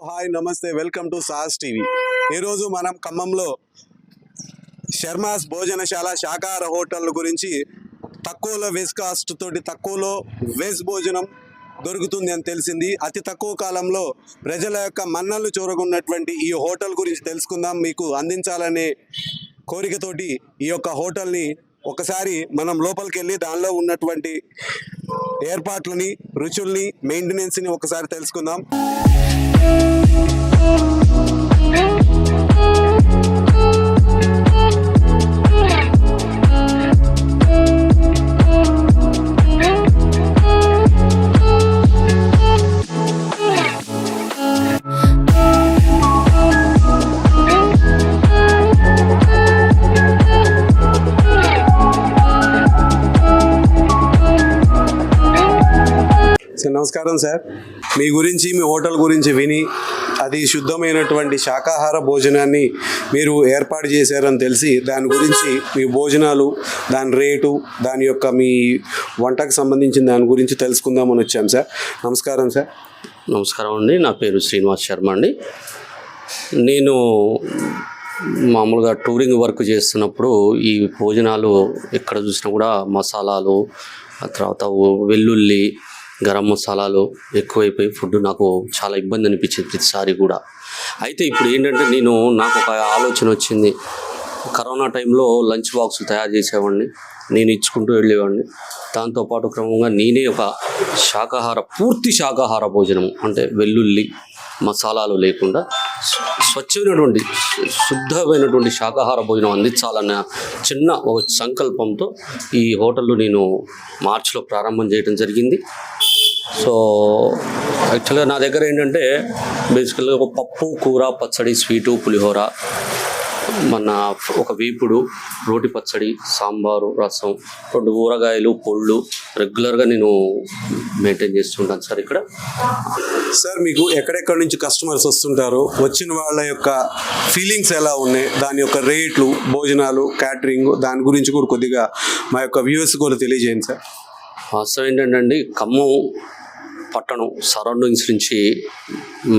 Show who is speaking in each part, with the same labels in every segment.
Speaker 1: Hi నమస్తే welcome to sauce TV. ఈరోజు మనం ఖమ్మంలో శర్మాస్ భోజనశాల శాకాహార హోటల్ గురించి తక్కువలో వెజ్ కాస్ట్ తోటి తక్కువలో వెజ్ భోజనం దొరుకుతుంది అని తెలిసింది. అతి తక్కువ కాలంలో ప్రజల యొక్క మన్నలు చూరగొన్నటువంటి ఈ హోటల్ గురించి తెలుసుకుందాం. మీకు అందించాలనే కోరికతోటి ఈ యొక్క హోటల్ని ఒకసారి మనం లోపలికి వెళ్ళి దానిలో ఉన్నటువంటి ఏర్పాట్లని, రుచుల్ని, మెయింటెనెన్స్ని ఒకసారి తెలుసుకుందాం. నమస్కారం సార్. మీ గురించి, మీ హోటల్ గురించి విని అది శుద్ధమైనటువంటి శాకాహార భోజనాన్ని మీరు ఏర్పాటు చేశారని తెలిసి దాని గురించి మీ భోజనాలు, దాని రేటు, దాని యొక్క మీ వంటకు సంబంధించిన దాని గురించి తెలుసుకుందామని వచ్చాం సార్. నమస్కారం సార్.
Speaker 2: నమస్కారం అండి. నా పేరు శ్రీనివాస్ శర్మ అండి. నేను మామూలుగా టూరింగ్ వర్క్ చేస్తున్నప్పుడు ఈ భోజనాలు ఎక్కడ చూసినా కూడా మసాలాలు, ఆ తర్వాత వెల్లుల్లి, గరం మసాలాలు ఎక్కువైపోయి ఫుడ్ నాకు చాలా ఇబ్బంది అనిపించింది ప్రతిసారి కూడా. అయితే ఇప్పుడు ఏంటంటే నాకు ఒక ఆలోచన వచ్చింది. కరోనా టైంలో లంచ్ బాక్స్ తయారు చేసేవాడిని, నేను ఇచ్చుకుంటూ వెళ్ళేవాడిని. దాంతోపాటు క్రమంగా నేనే ఒక పూర్తి శాకాహార భోజనం, అంటే వెల్లుల్లి మసాలాలు లేకుండా స్వచ్ఛమైనటువంటి శుద్ధమైనటువంటి శాకాహార భోజనం అందించాలన్న చిన్న ఒక సంకల్పంతో ఈ హోటల్లో నేను మార్చిలో ప్రారంభం చేయడం జరిగింది. సో యాక్చువల్గా నా దగ్గర ఏంటంటే బేసికల్గా ఒక పప్పు, కూర, పచ్చడి, స్వీటు, పులిహోర, ఒక వేపుడు, రోటి పచ్చడి, సాంబారు, రసం, 2 ఊరగాయలు, పొళ్ళు రెగ్యులర్గా నేను మెయింటైన్ చేస్తుంటాను సార్. ఇక్కడ
Speaker 1: సార్ మీకు ఎక్కడెక్కడి నుంచి కస్టమర్స్ వస్తుంటారు, వచ్చిన వాళ్ళ యొక్క ఫీలింగ్స్ ఎలా ఉన్నాయి, దాని యొక్క రేట్లు, భోజనాలు, క్యాటరింగ్, దాని గురించి కూడా కొద్దిగా మా యొక్క వ్యూవర్స్ కూడా తెలియజేయండి సార్.
Speaker 2: వాస్తవం ఏంటంటే ఖమ్మం పట్టణం సరౌండింగ్స్ నుంచి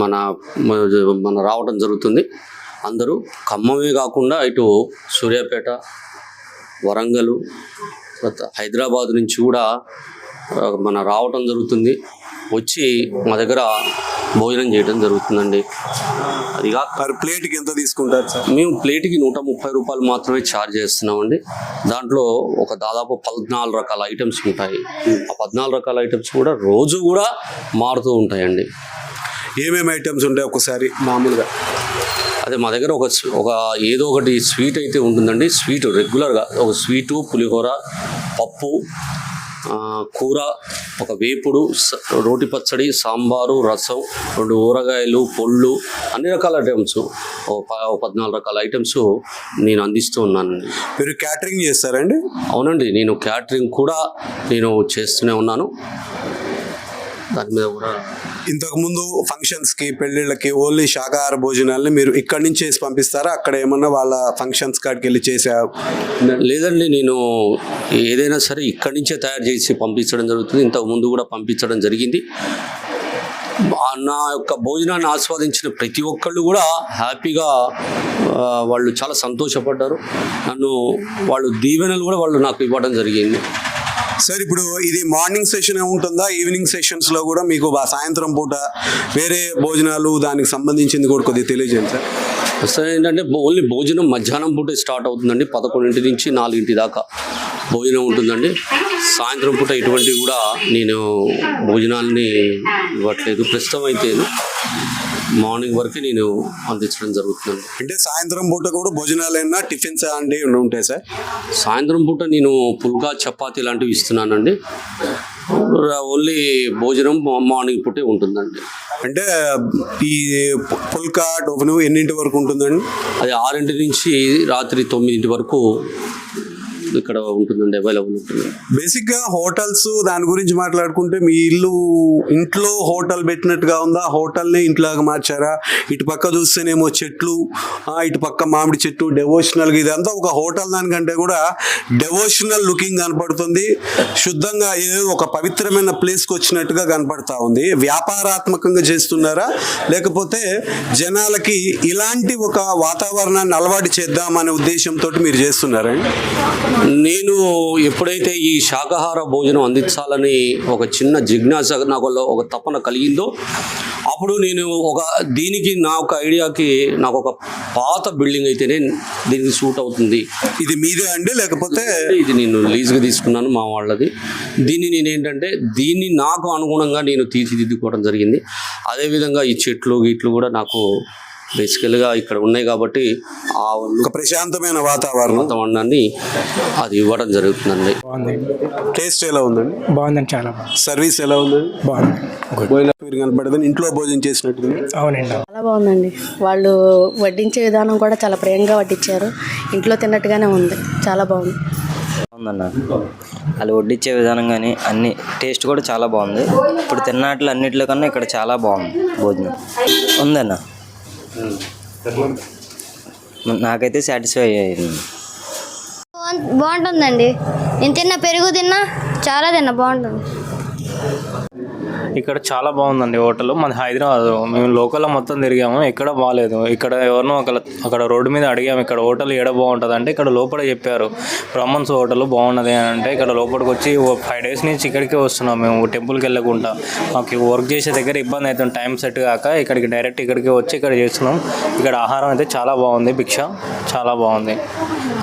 Speaker 2: మన రావడం జరుగుతుంది. అందరూ ఖమ్మమే కాకుండా ఇటు సూర్యాపేట, వరంగల్, హైదరాబాద్ నుంచి కూడా రావటం జరుగుతుంది. వచ్చి మా దగ్గర భోజనం చేయడం జరుగుతుందండి. అదిగా
Speaker 1: పర్ ప్లేట్కి ఎంత తీసుకుంటారు సార్?
Speaker 2: మేము ప్లేట్కి 130 రూపాయలు మాత్రమే ఛార్జ్ చేస్తున్నామండి. దాంట్లో ఒక దాదాపు 14 రకాల ఐటమ్స్ ఉంటాయి. ఆ 14 రకాల ఐటమ్స్ కూడా రోజు కూడా మారుతూ ఉంటాయండి.
Speaker 1: ఏమేమి ఐటమ్స్ ఉంటాయి ఒకసారి మామూలుగా?
Speaker 2: అదే మా దగ్గర ఒక ఏదో ఒకటి స్వీట్ అయితే ఉంటుందండి. స్వీట్ రెగ్యులర్గా ఒక స్వీటు, పులిహోర, పప్పు, కూర, ఒక వేపుడు, రోటి పచ్చడి, సాంబారు, రసం, 2 ఊరగాయలు, పొళ్ళు, అన్ని రకాల ఐటమ్స్, 14 రకాల ఐటమ్స్ నేను అందిస్తూ ఉన్నానండి.
Speaker 1: మీరు క్యాటరింగ్ చేస్తారండి?
Speaker 2: అవునండి, నేను క్యాటరింగ్ కూడా చేస్తూనే ఉన్నాను. దాని మీద కూడా
Speaker 1: ఇంతకుముందు ఫంక్షన్స్కి, పెళ్ళిళ్ళకి ఓన్లీ శాకాహార భోజనాలని మీరు ఇక్కడి నుంచి చేసి పంపిస్తారా? అక్కడ ఏమన్నా వాళ్ళ ఫంక్షన్స్ కాడికి వెళ్ళి చేసా?
Speaker 2: లేదండి, నేను ఏదైనా సరే ఇక్కడి నుంచే తయారు చేసి పంపించడం జరుగుతుంది. ఇంతకు ముందు కూడా పంపించడం జరిగింది. నా యొక్క భోజనాన్ని ఆస్వాదించిన ప్రతి ఒక్కళ్ళు కూడా హ్యాపీగా వాళ్ళు చాలా సంతోషపడ్డారు. వాళ్ళు దీవెనలు కూడా వాళ్ళు నాకు ఇవ్వడం జరిగింది.
Speaker 1: సార్ ఇప్పుడు ఇది మార్నింగ్ సెషన్ ఉంటుందా, ఈవినింగ్ సెషన్స్లో కూడా మీకు సాయంత్రం పూట వేరే భోజనాలు దానికి సంబంధించింది కూడా కొద్దిగా తెలియజేయండి సార్.
Speaker 2: అసలు ఏంటంటే ఓన్లీ భోజనం మధ్యాహ్నం పూట స్టార్ట్ అవుతుందండి. 11 నుంచి 4 దాకా భోజనం ఉంటుందండి. సాయంత్రం పూట ఇటువంటివి కూడా నేను భోజనాలని ఇవ్వట్లేదు. ప్రస్తుతం అయితే మార్నింగ్ వరకు నేను అందించడం జరుగుతుంది.
Speaker 1: అంటే సాయంత్రం పూట కూడా భోజనాలైనా టిఫిన్స్ అంటే ఉంటాయి సార్?
Speaker 2: సాయంత్రం పూట నేను పుల్కా, చపాతీ లాంటివి ఇస్తున్నానండి. ఓన్లీ భోజనం మార్నింగ్ పూటే ఉంటుందండి.
Speaker 1: అంటే ఈ పుల్కా, టోఫను ఎన్నింటి వరకు ఉంటుందండి?
Speaker 2: అది 6 నుంచి రాత్రి 9 వరకు ఇక్కడ ఉంటుందండి, అవైలబుల్ ఉంటుంది.
Speaker 1: బేసిక్ గా హోటల్స్ దాని గురించి మాట్లాడుకుంటే మీ ఇంట్లో హోటల్ పెట్టినట్టుగా ఉందా, హోటల్ని ఇంట్లోగా మార్చారా? ఇటు పక్క చూస్తేనేమో చెట్లు, ఇటు పక్క మామిడి చెట్టు, డెవోషనల్ గా ఇదంతా ఒక హోటల్ దానికంటే కూడా డెవోషనల్ లుకింగ్ కనపడుతుంది. శుద్ధంగా ఏదో ఒక పవిత్రమైన ప్లేస్ కి వచ్చినట్టుగా కనపడతా ఉంది. వ్యాపారాత్మకంగా చేస్తున్నారా, లేకపోతే జనాలకి ఇలాంటి ఒక వాతావరణాన్ని అలవాటు చేద్దామనే ఉద్దేశంతో మీరు చేస్తున్నారా?
Speaker 2: నేను ఎప్పుడైతే ఈ శాకాహార భోజనం అందించాలని ఒక చిన్న జిజ్ఞాస నాకు ఒక తపన కలిగిందో అప్పుడు నేను దీనికి నా ఒక ఐడియాకి నాకు ఒక పాత బిల్డింగ్ అయితేనే దీనికి సూట్ అవుతుంది.
Speaker 1: ఇది మీదే అండి లేకపోతే?
Speaker 2: ఇది నేను లీజ్గా తీసుకున్నాను మా వాళ్ళది. దీన్ని నాకు అనుగుణంగా నేను తీర్చిదిద్దుకోవడం జరిగింది. అదేవిధంగా ఈ చెట్లు గిట్లు కూడా నాకు బేసికల్గా ఇక్కడ ఉన్నాయి కాబట్టి ఆ
Speaker 1: ఒక ప్రశాంతమైన వాతావరణాన్ని
Speaker 2: అది ఇవ్వడం జరుగుతుందండి.
Speaker 1: టేస్ట్ ఎలా ఉందండి?
Speaker 3: బాగుందండి, చాలా బాగుంది.
Speaker 1: సర్వీస్ ఎలా ఉందండి?
Speaker 3: బాగుంది.
Speaker 1: కనపడదని ఇంట్లో భోజనం చేసినట్టు.
Speaker 3: అవునండి,
Speaker 4: చాలా బాగుందండి. వాళ్ళు వడ్డించే విధానం కూడా చాలా ప్రేమగా వడ్డించారు. ఇంట్లో తిన్నట్టుగానే ఉంది, చాలా బాగుంది.
Speaker 5: బాగుందన్న, వాళ్ళు వడ్డించే విధానం కానీ అన్ని టేస్ట్ కూడా చాలా బాగుంది. ఇప్పుడు తిన్నట్లు అన్నింటిలో కన్నా ఇక్కడ చాలా బాగుంది భోజనం ఉందన్న. నాకైతే సాటిస్ఫై అయ్యింది.
Speaker 6: బాగుంటుందండి. నేను తిన్న పెరుగు చాలా బాగుంటుంది.
Speaker 3: ఇక్కడ చాలా బాగుందండి హోటల్. మన హైదరాబాద్ మేము లోకల్లో మొత్తం తిరిగాము, ఎక్కడ బాగాలేదు. ఇక్కడ ఎవరినో అక్కడ రోడ్డు మీద అడిగాము ఇక్కడ హోటల్ ఏడ బాగుంటుంది అంటే ఇక్కడ లోపల చెప్పారు బ్రహ్మన్స్ హోటల్ బాగున్నది అని. అంటే ఇక్కడ లోపలికి వచ్చి 5 days నుంచి ఇక్కడికే వస్తున్నాం మేము, టెంపుల్కి వెళ్ళకుండా. మాకు వర్క్ చేసే దగ్గర ఇబ్బంది అవుతుంది, టైం సెట్ కాక ఇక్కడికి డైరెక్ట్ ఇక్కడికి వచ్చి ఇక్కడ చేస్తున్నాం. ఇక్కడ ఆహారం అయితే చాలా బాగుంది, భిక్ష చాలా బాగుంది.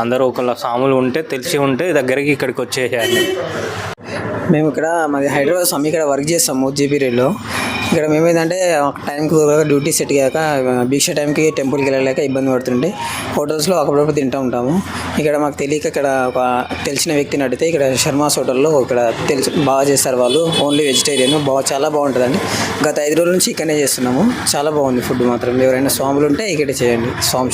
Speaker 3: అందరూ ఒకళ్ళ సాములు ఉంటే తెలిసి ఉంటే దగ్గరికి ఇక్కడికి వచ్చేసేయాలి.
Speaker 7: మేము ఇక్కడ మాది హైదరాబాద్ ఇక్కడ వర్క్ చేస్తాము జీపీరీలో. ఇక్కడ మేమేంటంటే టైంకి డ్యూటీ సెట్ కాక భిక్ష టైంకి టెంపుల్కి వెళ్ళలేక ఇబ్బంది పడుతుంటే హోటల్స్లో అప్పుడప్పుడు తింటూ ఉంటాము. ఇక్కడ మాకు తెలియక ఇక్కడ ఒక తెలిసిన వ్యక్తిని అడిగితే ఇక్కడ శర్మాస్ హోటల్లో ఇక్కడ బాగా చేస్తారు వాళ్ళు, ఓన్లీ వెజిటేరియన్. చాలా బాగుంటుందండి. గత 5 రోజుల నుంచి ఇక్కడనే చేస్తున్నాము. చాలా బాగుంది ఫుడ్ మాత్రం. ఎవరైనా స్వాములు ఉంటే ఇక్కడ చేయండి, స్వామి.